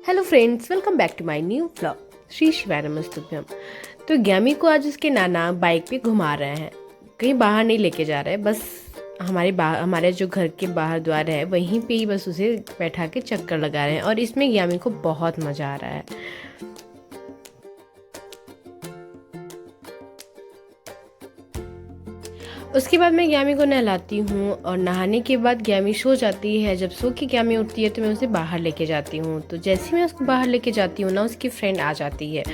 Hello friends, welcome back to my new vlog. Shri Shivaya नमस्तुभ्यम। तो ग्यामी को आज उसके नाना बाइक पे घुमा रहे हैं, कहीं बाहर नहीं लेके जा रहे हैं। बस हमारे जो घर के बाहर द्वार है वहीं पे ही बस उसे बैठा के चक्कर लगा रहे हैं और इसमें ग्यामी को बहुत मज़ा आ रहा है। उसके बाद मैं ग्यामी को नहलाती हूँ और नहाने के बाद ग्यामी सो जाती है। जब सो के ग्यामी उठती है तो मैं उसे बाहर लेके जाती हूँ। तो जैसे ही मैं उसको बाहर लेके जाती हूँ ना, उसकी फ्रेंड आ जाती है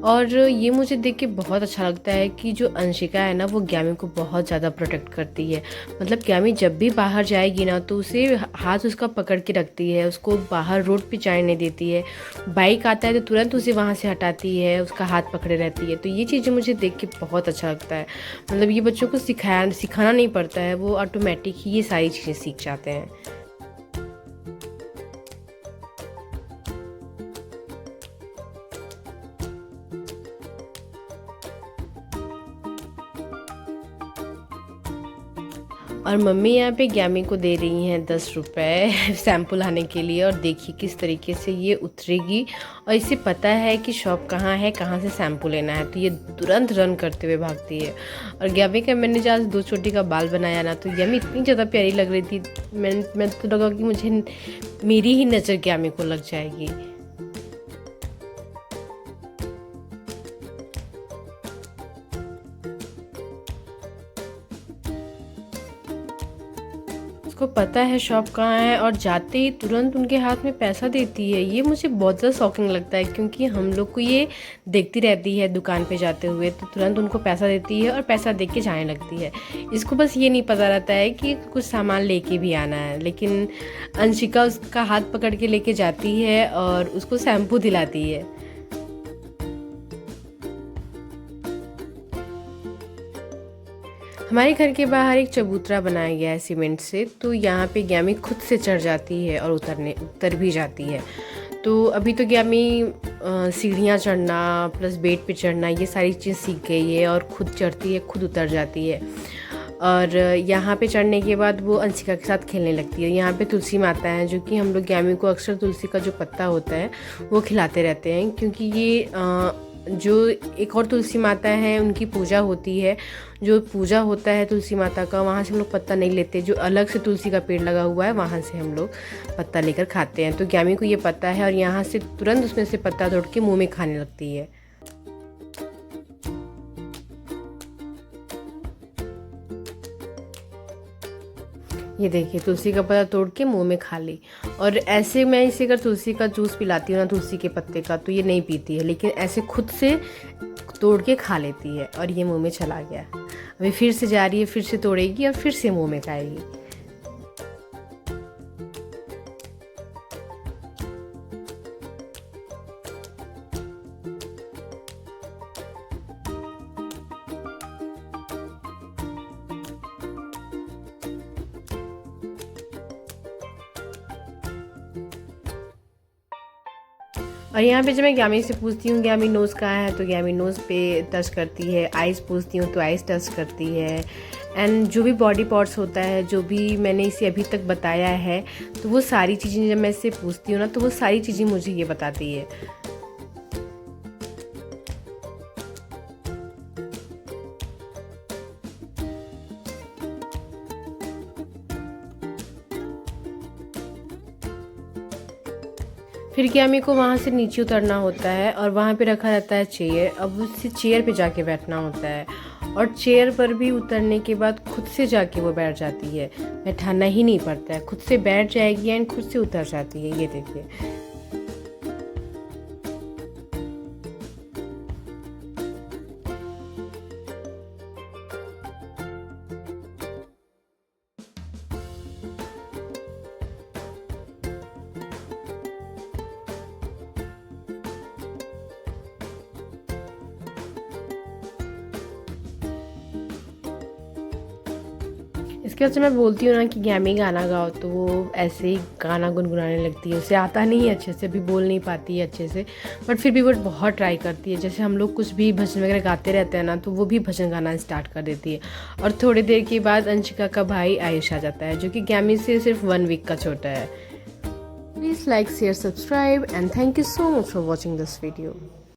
और ये मुझे देख के बहुत अच्छा लगता है कि जो अंशिका है ना, वो ग्यामी को बहुत ज़्यादा प्रोटेक्ट करती है। मतलब ग्यामी जब भी बाहर जाएगी ना तो उसे हाथ उसका पकड़ के रखती है, उसको बाहर रोड पे जाने नहीं देती है। बाइक आता है तो तुरंत उसे वहाँ से हटाती है, उसका हाथ पकड़े रहती है। तो ये चीज़ें मुझे देख के बहुत अच्छा लगता है। मतलब ये बच्चों को सिखाना नहीं पड़ता है, वो ऑटोमेटिक ही ये सारी चीज़ें सीख जाते हैं। और मम्मी यहाँ पे ग्यामी को दे रही हैं 10 रुपये शैम्पू लाने के लिए। और देखिए किस तरीके से ये उतरेगी और इसे पता है कि शॉप कहाँ है, कहाँ से शैम्पू लेना है। तो ये तुरंत रन करते हुए भागती है। और ग्यामी का मैंने जब आज 2 चोटी का बाल बनाया ना, तो ग्यामी इतनी ज़्यादा प्यारी लग रही थी। मैं तो लगा कि मुझे मेरी ही नज़र ग्यामी को लग जाएगी। उसको पता है शॉप कहाँ है और जाते ही तुरंत उनके हाथ में पैसा देती है। ये मुझे बहुत ज़्यादा शॉकिंग लगता है, क्योंकि हम लोग को ये देखती रहती है दुकान पे जाते हुए, तो तुरंत उनको पैसा देती है और पैसा दे के जाने लगती है। इसको बस ये नहीं पता रहता है कि कुछ सामान लेके भी आना है। लेकिन अंशिका उसका हाथ पकड़ के लेके जाती है और उसको शैम्पू दिलाती है। हमारे घर के बाहर एक चबूतरा बनाया गया है सीमेंट से, तो यहाँ पे ग्यामी खुद से चढ़ जाती है और उतर भी जाती है। तो अभी तो ग्यामी सीढ़ियाँ चढ़ना प्लस बेड पे चढ़ना ये सारी चीज़ सीख गई है और खुद चढ़ती है, खुद उतर जाती है। और यहाँ पे चढ़ने के बाद वो अंशिका के साथ खेलने लगती है। यहाँ पे तुलसी माता है, जो कि हम लोग ग्यामी को अक्सर तुलसी का जो पत्ता होता है वो खिलाते रहते हैं, क्योंकि ये जो एक और तुलसी माता है उनकी पूजा होती है। जो पूजा होता है तुलसी माता का, वहाँ से हम लोग पत्ता नहीं लेते। जो अलग से तुलसी का पेड़ लगा हुआ है वहाँ से हम लोग पत्ता लेकर खाते हैं। तो ग्यामी को ये पता है और यहाँ से तुरंत उसमें से पत्ता तोड़ के मुँह में खाने लगती है। ये देखिए तुलसी का पत्ता तोड़ के मुंह में खा ली। और ऐसे मैं इसे अगर तुलसी का जूस पिलाती हूँ ना, तुलसी के पत्ते का, तो ये नहीं पीती है, लेकिन ऐसे खुद से तोड़ के खा लेती है। और ये मुंह में चला गया, अभी फिर से जा रही है, फिर से तोड़ेगी और फिर से मुंह में खाएगी। और यहाँ पे जब मैं ग्यामी से पूछती हूँ ग्यामी नोज़ कहाँ है, तो ग्यामी नोज़ पे टच करती है। आइज़ पूछती हूँ तो आइज़ टच करती है। एंड जो भी बॉडी पार्ट्स होता है, जो भी मैंने इसे अभी तक बताया है, तो वो सारी चीज़ें जब मैं इससे पूछती हूँ ना, तो वो सारी चीज़ें मुझे ये बताती है। फिर ग्यामी को वहाँ से नीचे उतरना होता है और वहाँ पे रखा रहता है चेयर। अब उससे चेयर पे जाके बैठना होता है और चेयर पर भी उतरने के बाद खुद से जाके वो बैठ जाती है। बैठाना ही नहीं पड़ता है, खुद से बैठ जाएगी एंड खुद से उतर जाती है। ये देखिए। इसके बाद से मैं बोलती हूँ ना कि ग्यामी गाना गाओ, तो वो ऐसे ही गाना गुनगुनाने लगती है। उसे आता नहीं है अच्छे से, भी बोल नहीं पाती है अच्छे से, बट फिर भी वो बहुत ट्राई करती है। जैसे हम लोग कुछ भी भजन वगैरह गाते रहते हैं ना, तो वो भी भजन गाना स्टार्ट कर देती है। और थोड़ी देर के बाद अंशिका का भाई आयुष आ जाता है, जो कि ग्यामी से सिर्फ 1 वीक का छोटा है। Please like, share, subscribe, and thank you so much for watching this video.